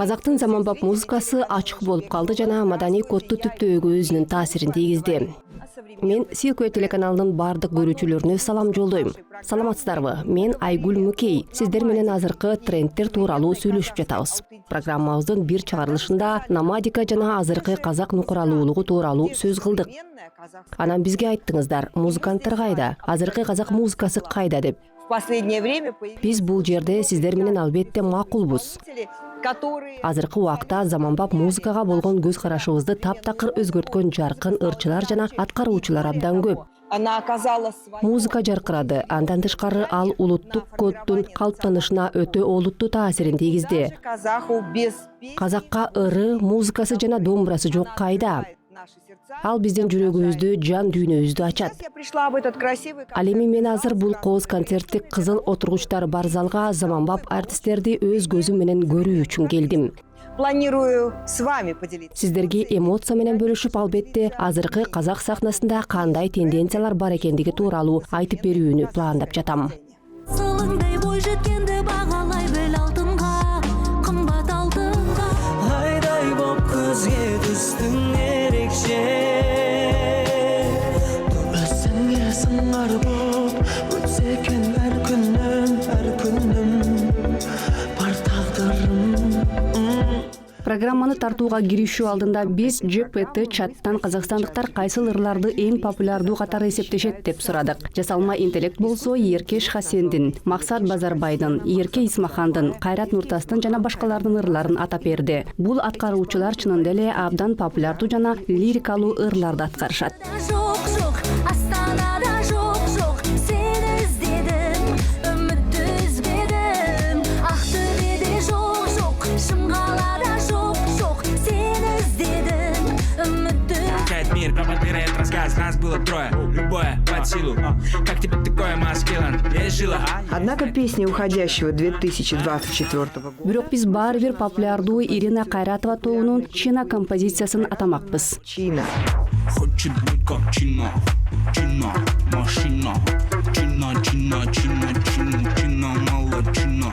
Казактын заманбап музыкасы ачык болуп калды жана маданий кодду түптөөгө өзүнүн таасирин тийгизди. Мен Силкөө телеканалынын бардык көрүүчүлөрүнө салам жолдойм. Саламатсыздарбы? Мен Айгүл Мүкей. Сиздер менен азыркы трендтер тууралуу сүйлөшүп жатабыз. Программабыздын бир чыгарылышында номадика жана азыркы казак нукуралуулугу тууралуу сөз кылдык. Анан бизге айттыңыздар, музыканттар кайда? Азыркы казак музыкасы кайда деп. Биз бул жерде сиздер менен албетте макулбуз. Азыркы убакта заманбап музыкага болгон көз карашыбызды таптакыр өзгөрткөн жаркын ырчылар жана аткаруучулар абдан көп. Музыка жаркырады, андан тышкары ал улуттук коддун калыптанышына өтө олуттуу таасирин тийгизди. Казакка ыры, музыкасы жана домбурасы жок кайда? Ал биздин жүрөгүбүздү, жан дүйнөбүздү ачат. Ал эми мен азыр бул кооз концерттик кызыл отургучтар бар залга заманбап артисттерди өз көзүм менен көрүү үчүн келдим. Планирую с вами поделиться. Сиздерге эмоция менен бөлүшүп, албетте азыркы казак сахнасында кандай тенденциялар бар экендиги тууралуу айтып берүүнү пландап жатам. Сылыңдай бой жеткенде багалай бел алтынга, кымбат алтынга. Айдай боп көзге түстүң эрекше. Өсөңө сыңар боп, өтсө экен ар күнүм, бар тагдырым. Программаны тартууга киришүү алдында биз ЖПТ чаттан казакстандыктар кайсыл ырларды эң популярдуу катары эсептешет деп сурадык. Жасалма интеллект болсо Эркеш Хасендин, Максат Базарбайдын, Эрке Исмахандын, Кайрат Нуртастын жана башкалардын ырларын атап берди. Бул аткаруучулар чынында эле абдан популярдуу жана лирикалуу ырларды аткарышат. Жок, Астанада жок, сени издедим, үмүттү үзбедим. Актөбедө жок, Шымгалада жок, сени издедим, үмүттү. Мир пропагандирует рассказ, нас было трое, любое под силу. Как тебе такое, маскилан? Я жила. Однако песня уходящего 2024 года. Бирок биз баары бир популярдуу Ирина Кайратова тобунун Чина композициясын атамакпыз. Чина. Хочет быть как Чина, Чина, машина. Чина, Чина, Чина, Чина, Чина, мало Чина.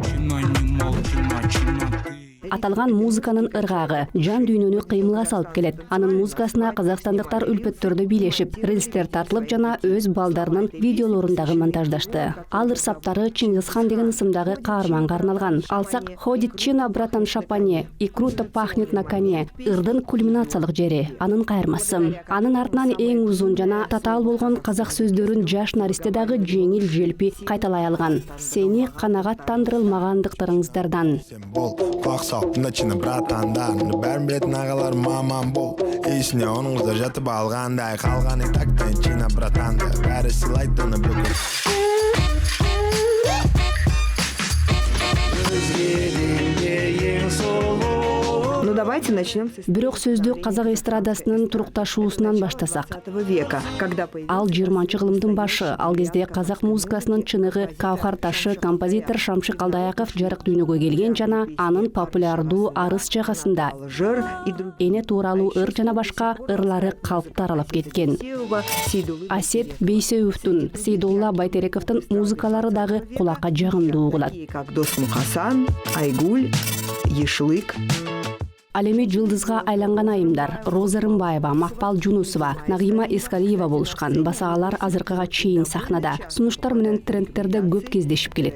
Чина, не мало Чина, Чина, ты. Аталган музыканын ыргагы жан дүйнөнү кыймылга салып келет. Анын музыкасына казакстандыктар үлпөттөрдө бийлешип, рилстер тартылып жана өз балдарынын видеолорун дагы монтаждашты. Ал ырсаптары Чингисхан деген ысымдагы каарманга арналган. Алсак «Ходит Чина, братан шапане» и «Круто пахнет на коне» ырдын кульминациялык жери, анын кайырмасы. Анын артынан эң узун жана татаал болгон казак сөздөрүн жаш наристе дагы жеңил желпи кайталай алган. Сени канагаттандырылмагандыктарыңыздардан. Начина братандан, бәрін білетін ағалар мамам бол. Есіне оныңызда жатып алғандай, қалғаны тактан Чина братанды, бәрі сыйлайды оны бүкіл. Ну давайте начнем с Бирок сөздү казак эстрадасынын турукташуусунан баштасак. 20 века, когда Ал 20-кылымдын башы. Ал кезде казак музыкасынын чыныгы Каухар ташы композитор Шамшык Алдаяков жарык дүйнөгө келген жана анын популярдуу Арыс жагасында жыр и другие. эне тууралуу ыр жана башка ырлары калпты аралап кеткен. Асет Бейсеевдин, Сейдулла Байтерековдун музыкалары дагы кулакка жагымдуу угулат. Как Дос Мухасан, Айгуль, Ешлык. Ал эми жылдызга айланган айымдар Роза Рымбаева, Макпал Жунусова, Нагима Эскалиева болушкан. Басагалар азыркыга чейин сахнада. Сунуштар менен трендтерде көп кездешип келет.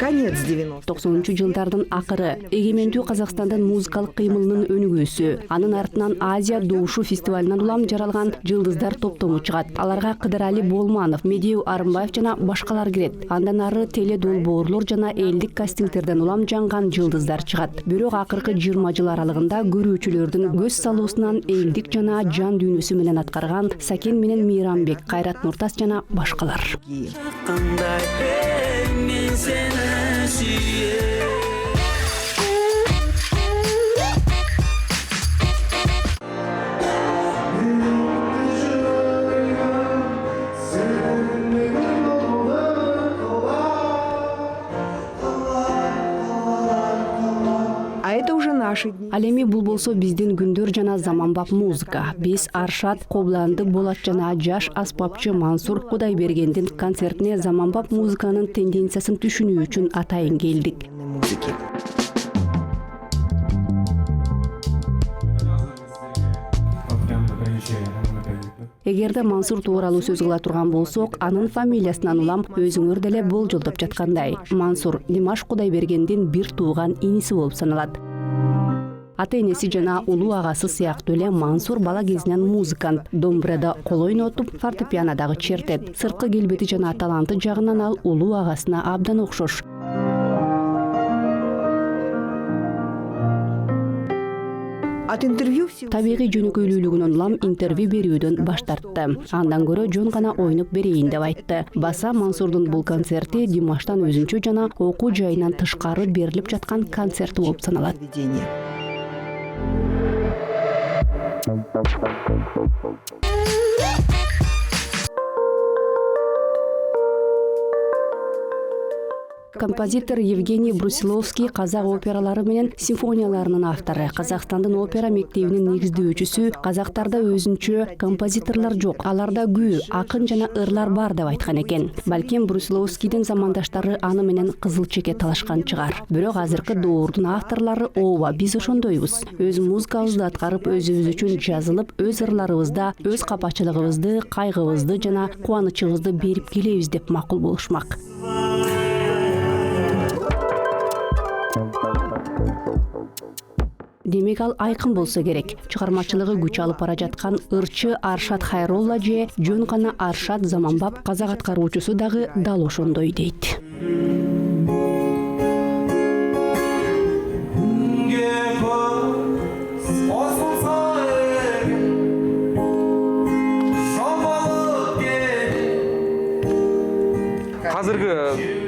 Конец 90-х. 90-жылдардын акыры эгемендүү Казакстандын музыкалык кыймылынын өнүгүүсү, анын артынан Азия Доушу фестивалынан улам жаралган жылдыздар топтому чыгат. Аларга Кыдырали Болманов, Медеу Арымбаев жана башкалар кирет. Андан ары теле долбоорлор жана элдик кастингтерден улам жанган жылдыздар чыгат. Бирок акыркы 20 жыл аралыгында көрүүчүлөрдүн көз салуусунан элдик жана жан дүйнөсү менен аткарган Сакен менен Мейрамбек, Кайрат Нуртас жана башкалар. Мен сені сүйем. уже наши дни. Ал эми бул болсо биздин күндөр жана заманбап музыка. Биз Аршат Кобланды Болот жана жаш аспапчы Мансур Кудайбергендин концертине заманбап музыканын тенденциясын түшүнүү үчүн атайын келдик. Музыки. Эгерде Мансур тууралуу сөз кыла турган болсок, анын фамилиясынан улам өзүңөр деле болжолдоп жаткандай. Мансур Димаш Кудайбергендин бир тууган иниси болуп саналат. Ата энеси жана улуу агасы сыяктуу эле Мансур бала кезинен музыкант. Домбурада кол ойнотуп, фортепианодагы чертет. Сырткы келбети жана таланты жагынан ал улуу агасына абдан окшош. От интервью Табигый жөнөкөйлүүлүгүнөн улам интервью берүүдөн баш тартты. Андан көрө жөн гана ойноп берейин деп айтты. Баса Мансурдун бул концерти Димаштан өзүнчө жана окуу жайынан тышкары берилип жаткан концерт болуп саналат. поведения. Композитор Евгений Брусиловский казак опералары менен симфонияларынын автору. Казакстандын опера мектебинин негиздөөчүсү. Казактарда өзүнчө композиторлор жок. Аларда күү, акын жана ырлар бар деп айткан экен. Балким Брусиловскийдин замандаштары аны менен кызыл чеке талашкан чыгар. Бирок азыркы доордун авторлору ооба биз ошондойбуз. Өз музыкабызды аткарып, өзүбүз үчүн жазылып, өз ырларыбызда өз капачылыгыбызды, кайгыбызды жана кубанычыбызды берип келебиз деп макул болушмак. Демек ал айкын болсо керек. Чыгармачылыгы күч алып бара жаткан ырчы Аршат Хайролла же жөн гана Аршат заманбап казак аткаруучусу дагы дал ошондой дейт. Казыркы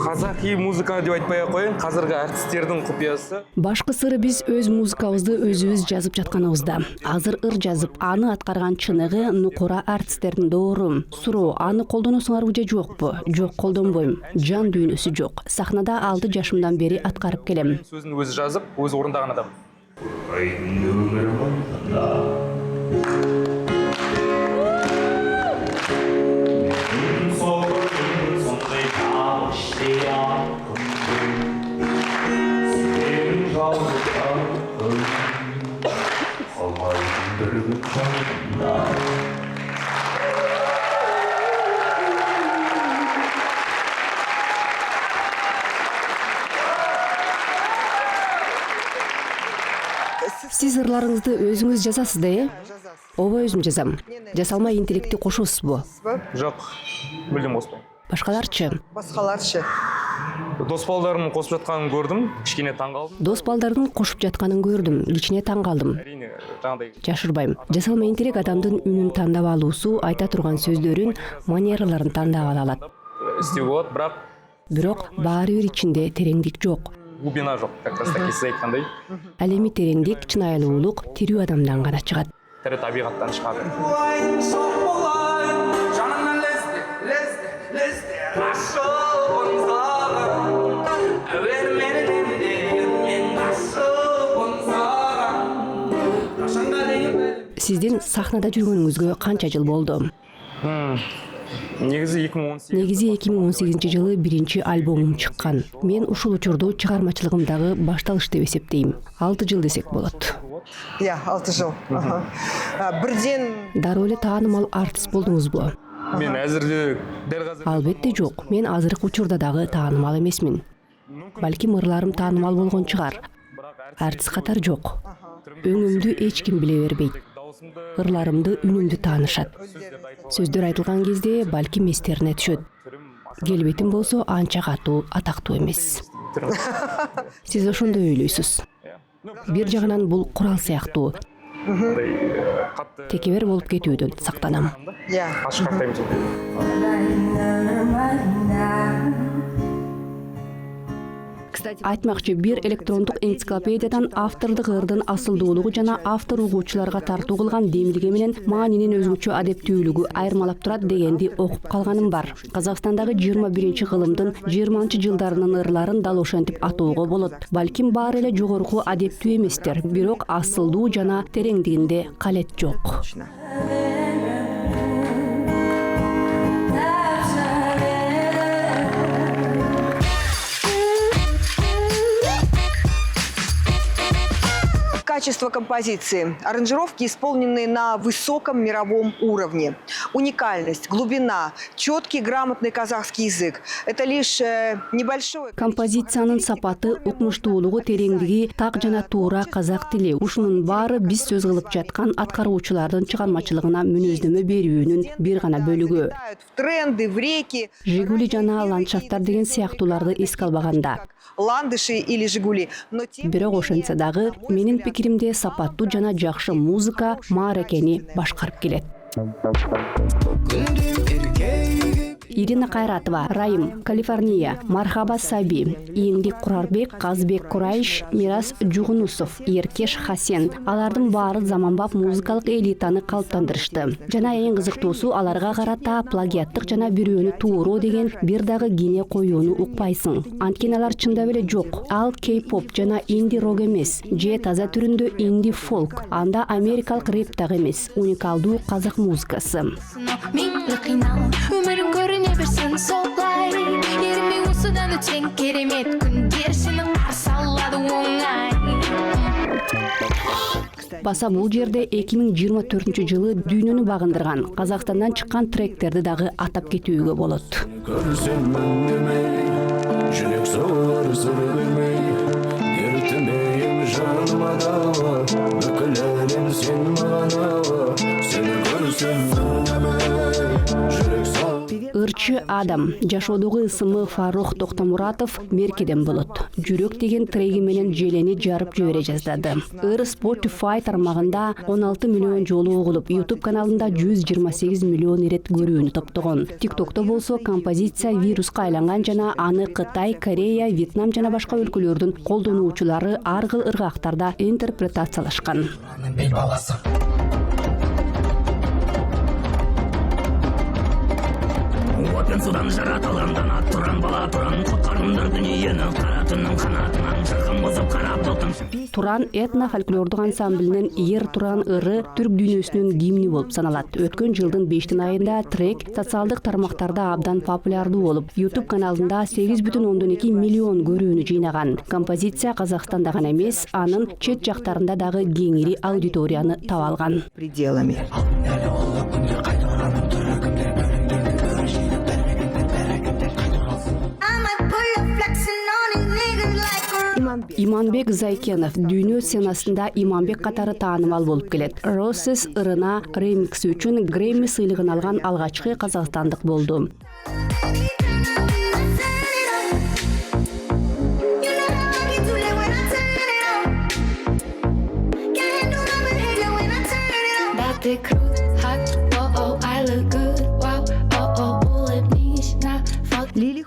казакий музыка деп айтпай ақ коеюн, казыркы артисттердин купуясы. Башкы сыры биз өз музыкабызды өзүбүз жазып жатканыбызда. Азыр ыр жазып, аны аткарган чыныгы нукура артисттердин доору. Суроо, аны колдоносуңарбы же жокпу? Жок, колдонбойм. Жан дүйнөсү жок. Сахнада 6 жашымдан бери аткарып келем. Сөзүн өзү жазып, өзү орундаган адам. Сиз ырларыңызды өзүңүз жазасыз да, Ооба өзүм жазам. Жасалмай интеллектти кошосузбу? Жок, мүлдем коспойм. Башкаларчы? Баскаларчы. Дос балдарымдын косуп жатканын көрдүм, кичине таң калдым. Дос балдардын кошуп жатканын көрдүм, кичине таң калдым. Әрине, жаңағыдай Жашырбайм. Жасалма интеллект адамдын үнүн тандап алуусу, айта турган сөздөрүн, манераларын тандап ала алат. истеуге болот, Бирок баары бир ичинде тереңдик жок. глубина жок, как раз таки сиз айткандай. Ал эми тереңдик, чынайлуулук тирүү адамдан гана чыгат. Тири табигаттан чыгат. Сиздин сахнада жүргөнүңүзгө канча жыл болду? Негизи 2018. Негизи 2018-жылы биринчи альбомум чыккан. Мен ушул учурду чыгармачылыгымдагы башталыш деп эсептейм. 6 жыл десек болот. 6 жыл. Бирден Дароо эле таанымал артист болдуңузбу? Мен азыр дел азыр Албетте жок. Мен азыркы учурда дагы таанымал эмесмин. Балким ырларым таанымал болгон чыгар. Артист катары жок. Өңүмдү эч ким биле бербейт. Ырларымды, үнүмдү таанышат. Сөздөр айтылган кезде балким эстерине түшөт. Келбетим болсо анча катуу, атактуу эмес. Сиз ошондой ойлойсуз. Бир жагынан бул курал сыяктуу. Текебер болуп кетүүдөн сактанам. ашкартайм. Айтмакчы, бир электрондук энциклопедиядан автордук ырдын асылдуулугу жана автор угуучуларга тартуу кылган демилге менен маанинин өзгөчө адептүүлүгү айырмалап турат дегенди окуп калганым бар. Казакстандагы 21 кылымдын 20 жылдарынын ырларын дал ошентип атоого болот. Балким баары эле жогорку адептүү эместер, бирок асылдуу жана тереңдигинде калет жок. Качество композиции. Аранжировки, исполненные на высоком мировом уровне. Уникальность, глубина, четкий, грамотный казахский язык. Это лишь небольшое... Композициянын сапаты, укмуштуулугу, тереңдиги, так жана туура казак тили. Ушунун баары биз сөз кылып жаткан аткаруучулардын чыгармачылыгына мүнөздөмө берүүнүн бир гана бөлүгү. В тренды, в реки. Жигули жана ландшафттар деген сыяктууларды эске албаганда. Ландыши или Жигули. Бирок ошентсе дагы менин пикиримде сапаттуу жана жакшы музыка мааракени башкарып келет. Ирина Кайратова, Райым, Калифорния, Мархаба Саби, Иңдик Курарбек, Казбек Курайш, Мирас Жугунусов, Еркеш Хасен. Алардын баары заманбап музыкалык элитаны калыптандырышты. Жана эң кызыктуусу аларга карата плагиаттык жана бирөөнү тууроо деген бир дагы кийне коюуну укпайсың. Анткени алар чындап эле жок. Ал кей-поп жана инди рок эмес, же таза түрүндө инди фолк. Анда америкалык рэп дагы эмес, уникалдуу казак музыкасы. Берсін солай Еріме осыдан өтсең керемет күндер сені қарсы алады оңай. Баса бул жерде 2024 жылы дүйнөнү багындырган Казакстандан чыккан тректерди дагы атап кетүүгө болот. Көрсем өндемей, жүрек соғар сыр бермей, ертімейім жаныма дауа, бүкіл әлем сен маған ауа, сені көрсем өндемей, жүрек соғар. Ырчы адам, жашоодогу ысымы Фарух Токтомуратов Меркеден болот. Жүрөк деген треги менен желени жарып жибере жаздады. Ыр Spotify тармагында 16 миллион жолу угулуп, YouTube каналында 128 миллион ирет көрүүнү топтогон. TikTok'то болсо композиция вируска айланган жана аны Кытай, Корея, Вьетнам жана башка өлкөлөрдүн колдонуучулары ар кыл ыргактарда интерпретациялашкан. Судан жаратылғандан ат тұран бала тұран құтқарымдар дүниені қара түннің қанатынан жырғын бұзып қарап тоқтым. Туран этно-фольклордук ансамблинин Ер Туран ыры түрк дүйнөсүнүн гимни болуп саналат. Өткөн жылдын 5 айында трек социалдык тармактарда абдан популярдуу болуп, YouTube каналында 8,2 миллион көрүүнү жыйнаган. Композиция Казакстанда гана эмес, анын чет жактарында дагы кеңири аудиторияны таба алган. Пределами. Иманбек Зайкенов дүйнө сценасында Иманбек катары таанымал болуп келет. Roses ырына ремикси үчүн Грэмми сыйлыгын алган алгачкы казакстандык болду.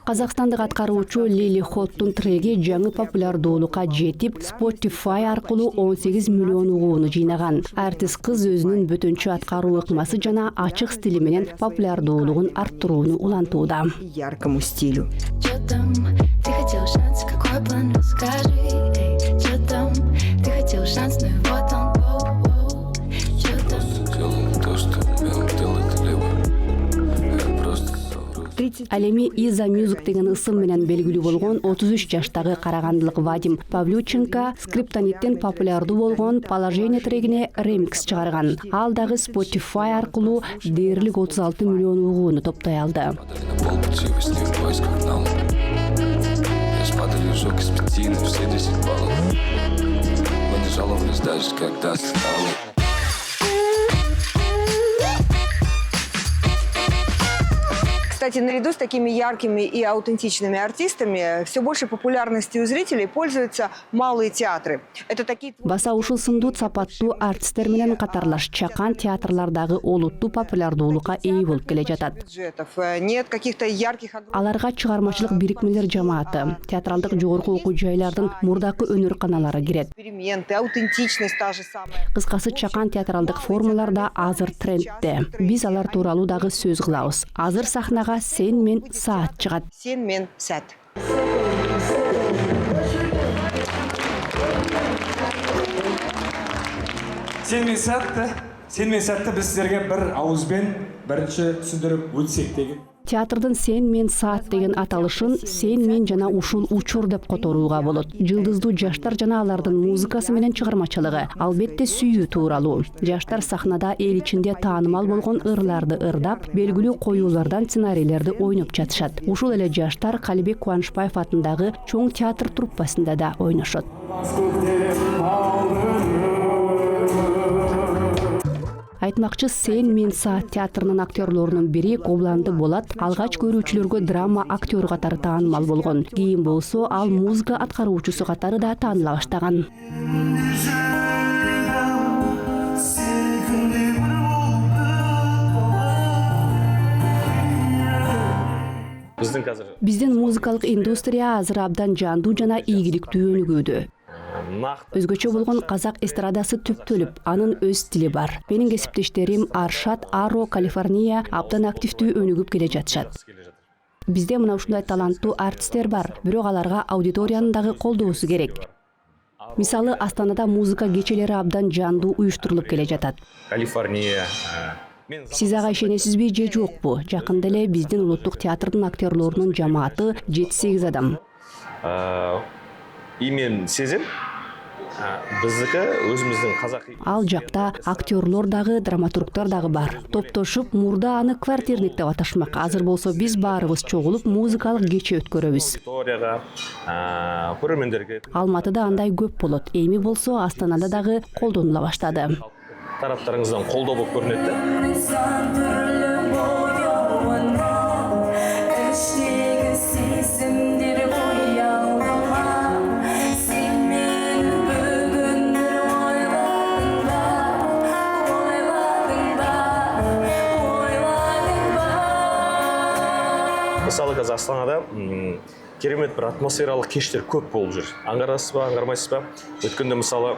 Казакстандык аткаруучу Лили Хоттун треги жаңы популярдуулукка жетип, Spotify аркылуу 18 миллион угууну жыйнаган. Артист кыз өзүнүн бөтөнчө аткаруу ыкмасы жана ачык стили менен популярдуулугун арттырууну улантууда. Яркому стилю. Ал эми Иза Music деген ысым менен белгилүү болгон 33 жаштагы карагандылык Вадим Павлюченко скриптониттен популярдуу болгон Положение трегине ремикс чыгарган. Ал дагы Spotify аркылуу дээрлик 36 миллион угууну топтой алды. Кстати, наряду с такими яркими и аутентичными артистами все большей популярностью у зрителей пользуются малые театры. Это такие... Баса ушул сындуу сапаттуу артисттер менен катарлаш чакан театрлардагы олуттуу популярдуулукка ээ болуп келе жатат. Бюджетов. Нет каких-то ярких... Аларга чыгармачылык бирикмелер жамааты, театралдык жогорку окуу жайлардын мурдакы өнөр-каналары кирет. Эксперименты, аутентичность та же самая. Кыскасы чакан театралдык формаларда азыр трендте. Биз алар тууралуу дагы сөз кылабыз. Азыр сахнага Сен мен Саат чыгат. Сен мен Сәт. Сен мен Сәтті біз сіздерге бір ауызбен бірінші түсіндіріп өтсек деген. Театрдын Сен мен Саат деген аталышын Сен мен жана ушул учур деп которууга болот. Жылдыздуу жаштар жана алардын музыкасы менен чыгармачылыгы албетте сүйүү тууралуу. Жаштар сахнада эл ичинде таанымал болгон ырларды ырдап, белгилүү коюулардан сценарийлерди ойноп жатышат. Ушул эле жаштар Калибек Кубанышбаев атындагы чоң театр труппасында да ойношот. Айтмакчы, Сен мен Саат театрынын актерлорунун бири Кобланды Болат алгач көрүүчүлөргө драма актер катары таанымал болгон. Кийин болсо ал музыка аткаруучусу катары да тааныла баштаган. Биздин музыкалык индустрия азыр абдан жандуу жана ийгиликтүү өнүгүүдө. Өзгөчө болгон казак эстрадасы түптөлүп, анын өз стили бар. Менин кесиптештерим Аршат, Аро, Калифорния абдан активдүү өнүгүп келе жатышат. Бизде мына ушундай таланттуу артисттер бар, бирок аларга аудиториянын дагы колдоосу керек. Мисалы, Астанада музыка кечелери абдан жандуу уюштурулуп келе жатат. Калифорния. Сиз ага ишенесизби же жокпу? Жакында эле биздин улуттук театрдын актерлорунун жамааты 7-8 адам. Имен сезим. Биздики өзүбүздүн казакы. Ал жакта актерлор дагы, драматургтар дагы бар. Топтошуп, мурда аны квартирник деп аташмак. Азыр болсо биз баарыбыз чогулуп музыкалык кече өткөрөбүз. Историяга, көрөрмөндөргө. Алматыда андай көп болот. Эми болсо Астанада дагы колдонула баштады. Тараптарыңыздан колдоо болуп көрүнөт да. Мысалы, Астанада керемет бір атмосфералық кештер көп болып жүр. Аңғарасыз ба, аңғармайсыз ба? Өткенде мысалы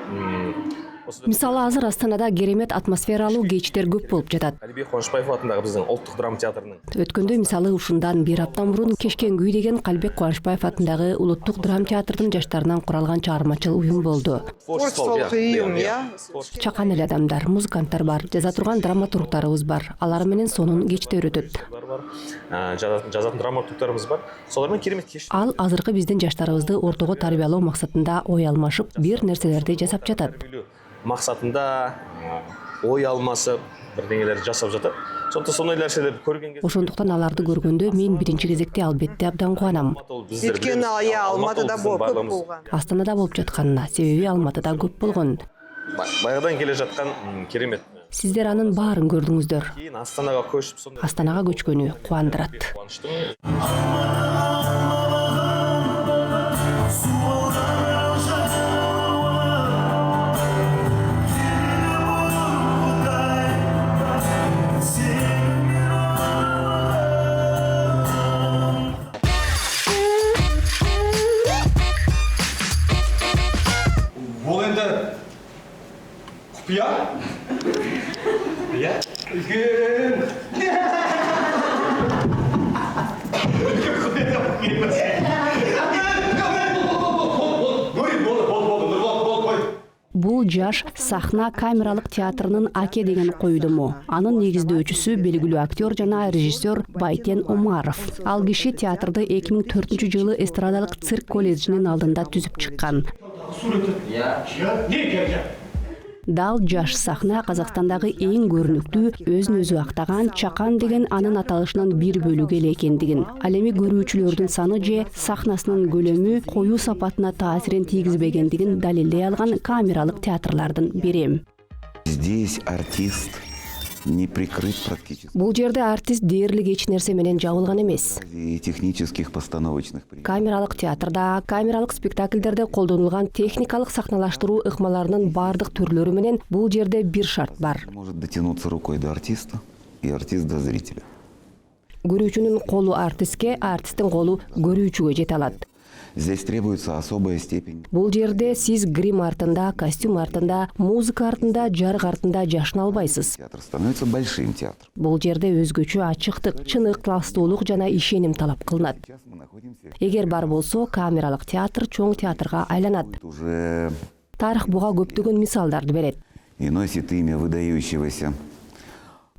азыр Астанада керемет атмосфералуу кечтер көп болуп жатат. Калибек Кубанышбаев атындагы биздин Улуттук драма театрынын. Өткөндө мисалы ушундан бир апта мурун Кешкен күй деген Калибек Кубанышбаев атындагы Улуттук драма театрдын жаштарынан куралган чыгармачыл уюм болду. Творчестволук уюм, Чакан эле адамдар, музыканттар бар, жаза турган драматургтарыбыз бар. Алар менен сонун кечтер өтөт. Жазатын драматургтарыбыз бар. Солар менен керемет кеш. Ал азыркы биздин жаштарыбызды ортого тарбиялоо максатында ой алмашып, бир нерселерди жасап жатат. Максатында ой алмасып, бирдеңелерди жасап жатат. Сонда сондай нерселерди көргөнгө. Ошондуктан аларды көргөндө мен биринчи кезекте албетте абдан кубанам. Өткөнү Алматыда көп болгон. Астанада болуп жатканына, себеби Алматыда көп болгон. Баягыдан келе жаткан керемет. Сиздер анын баарын көрдүңүздөр. Кийин Астанага көчүп, сонда Астанага көчкөнү кубандырат. Бұл енді құпия? Иә? Үлкен! Бул жаш сахна камералык театрынын Аке деген коюдуму. Анын негиздөөчүсү белгилүү актер жана режиссер Байтен Омаров. Ал киши театрды 2004-жылы эстрадалык цирк колледжинин алдында түзүп чыккан. Дал жаш сахна Казакстандагы эң көрүнүктүү, өзүн өзү актаган Чакан деген анын аталышынын бир бөлүгү эле экендигин, ал эми көрүүчүлөрдүн саны же сахнасынын көлөмү коюу сапатына таасирин тийгизбегендигин далилдей алган камералык театрлардын бири. Здесь артист не прикрыть практически. Бул жерде артист дээрлик эч нерсе менен жабылган эмес. И технических постановочных приемов. Камералык театрда, камералык спектакльдерде колдонулган техникалык сахналаштыруу ыкмаларынын бардык түрлөрү менен бул жерде бир шарт бар. Может дотянуться рукой до артиста и артист до зрителя. Көрүүчүнүн колу артистке, артисттин колу көрүүчүгө жете алат. Здесь требуется особая степень. Бул жерде сиз грим артында, костюм артында, музыка артында, жарык артында жашына албайсыз. Театр становится большим театром. Бул жерде өзгөчө ачыктык, чынык, таластуулук жана ишеним талап кылынат. Сейчас мы находимся Эгер бар болсо, камералык театр чоң театрга айланат. уже Тарых буга көптөгөн мисалдарды берет. и носит имя выдающегося.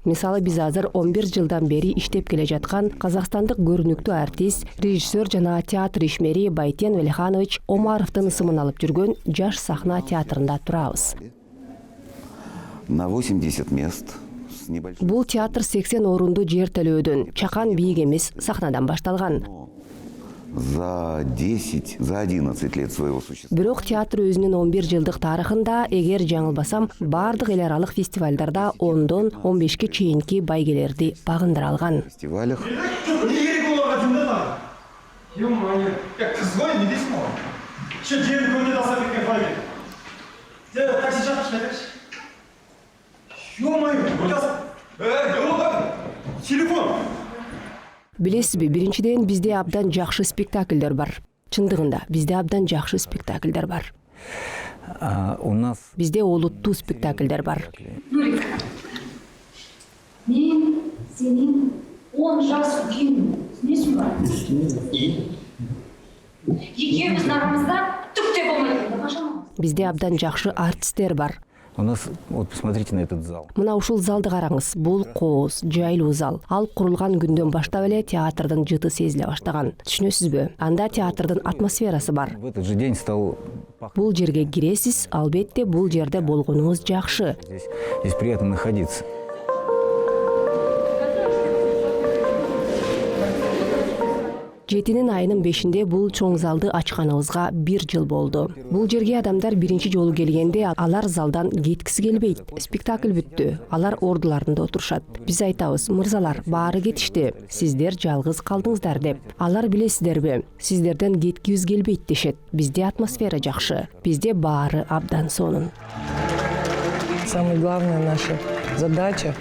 Мисалы биз азыр 11 жылдан бери иштеп келе жаткан казакстандык көрүнүктүү артист, режиссер жана театр ишмери Байтен Велиханович Омаровдун ысымын алып жүргөн Жаш сахна театрында турабыз. На 80 мест с небольшим. Бул театр 80 орунду жер төлөөдөн, чакан бийик эмес сахнадан башталган. За 11 лет своего существования. Бирок театр өзүнүн 11 жылдык тарыхында, эгер жаңылбасам, бардык эл аралык фестивалдарда 10дон 15ке чейинки байгелерди багындыра алган. В фестивалях Билесизби, биринчиден бизде абдан жакшы спектакльдер бар. Чындыгында бизде абдан жакшы спектакльдер бар. у нас Бизде олуттуу спектакльдер бар. Нурик, мен сенин 10 жас үлкенмін. Түсінесің ба? Екеуміздің арамызда түк те болмайды. Қашан? Бизде абдан жакшы артисттер бар. у нас, вот посмотрите на этот зал. Мына ушул залды караңыз. Бул кооз, жайлуу зал. Ал курулган күндөн баштап эле театрдын жыты сезиле баштаган. Түшүнөсүзбү? Анда театрдын атмосферасы бар. В этот же день стал Бул жерге киресиз, албетте бул жерде болгонуңуз жакшы. здесь приятно находиться. Жетинин айынын 5-inde бул чоң залды ачканыбызга 1 жыл болду. Бул жерге адамдар биринчи жолу келгенде алар залдан кеткиси келбейт. Спектакль бүттү. Алар ордуларында отурушат. Биз айтабыз, мырзалар, баары кетишти. Сиздер жалгыз калдыңыздар деп. Алар билесиздерби? Сиздерден кеткибиз келбейт дешет. Бизде атмосфера жакшы. Бизде баары абдан сонун. Самая главная наша задача,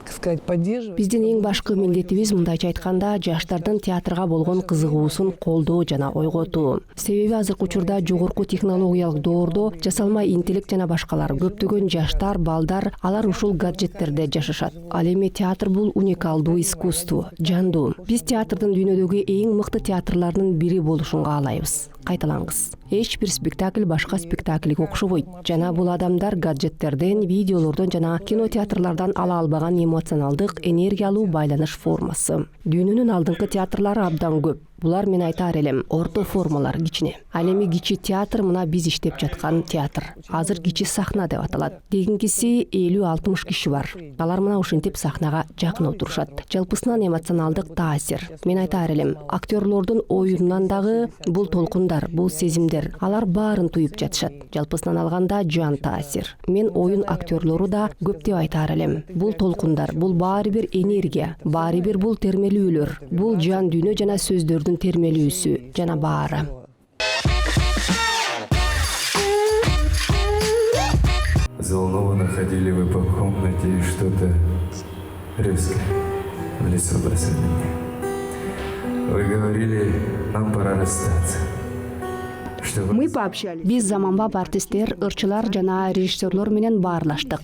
так сказать, поддерживать. Биздин эң башкы милдетибиз, мындайча айтканда, жаштардын театрга болгон кызыгуусун колдоо жана ойготуу. Себеби азыркы учурда жогорку технологиялык доордо жасалмай интеллект жана башкалар көптөгөн жаштар, балдар, алар ушул гаджеттерде жашашат. Ал эми театр бул уникалдуу искусство, жандуу. Биз театрдын дүйнөдөгү эң мыкты театрлардын бири болушун каалайбыз. Кайталаңыз. Эч бир спектакль башка спектакльге окшобойт. Жана бул адамдар гаджеттерден, видеолордон жана кинотеатрлардан ала албаган эмоционалдык, энергиялуу байланыш формасы. Дүйнөнүн алдыңкы театрлары абдан көп. Булар мен айтар элем, орто формалар кичине. Ал эми кичи театр мына биз иштеп жаткан театр. Азыр кичи сахна деп аталат. Дегенкиси 50-60 киши бар. Алар мына ушинтип сахнага жакын отурушат. Жалпысынан эмоционалдык таасир. Мен айтар элем, актерлордун оюнунан дагы бул толкундар, бул сезимдер, алар баарын туюп жатышат. Жалпысынан алганда жан таасир. Мен оюн актерлору да көп деп айтар элем. Бул толкундар, бул баары бир энергия, баары бир бул термелүүлөр, бул жан дүйнө жана сөздөрдүн термелүүсү жана баары. Взволнованно ходили вы по комнате и что-то резко в лицо бросали мне. Вы говорили, нам пора расстаться. Мы пообщались. Биз заманбап артисттер, ырчылар жана режиссерлор менен баарлаштык.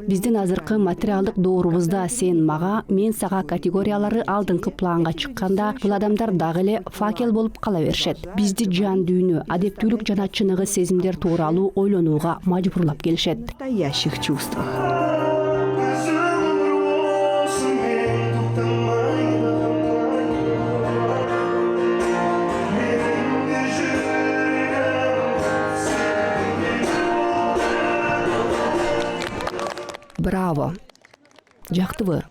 Биздин азыркы материалдык доорубузда сен мага, мен сага категориялары алдыңкы планга чыкканда, бул адамдар дагы эле факел болуп кала беришет. Бизди жан дүйнө, адептүүлүк жана чыныгы сезимдер тууралуу ойлонууга мажбурлап келишет. Настоящих чувствах. Браво. Жактыбы?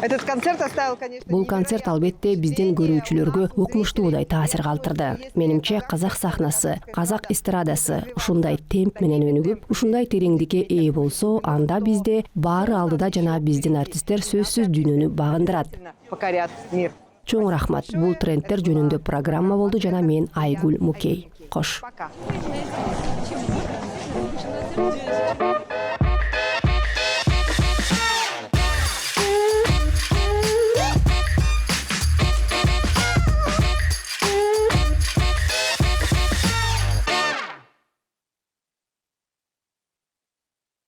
Этот концерт оставил, конечно... Бул концерт албетте биздин көрүүчүлөргө укмуштуудай таасир калтырды. Менимче казак сахнасы, казак эстрадасы ушундай темп менен өнүгүп, ушундай тереңдикке ээ болсо, анда бизде баары алдыда жана биздин артисттер сөзсүз дүйнөнү багындырат. Покорят мир. Чоң рахмат. Бул трендтер жөнүндө программа болду жана мен Айгүл Мукей. Кош. Пока.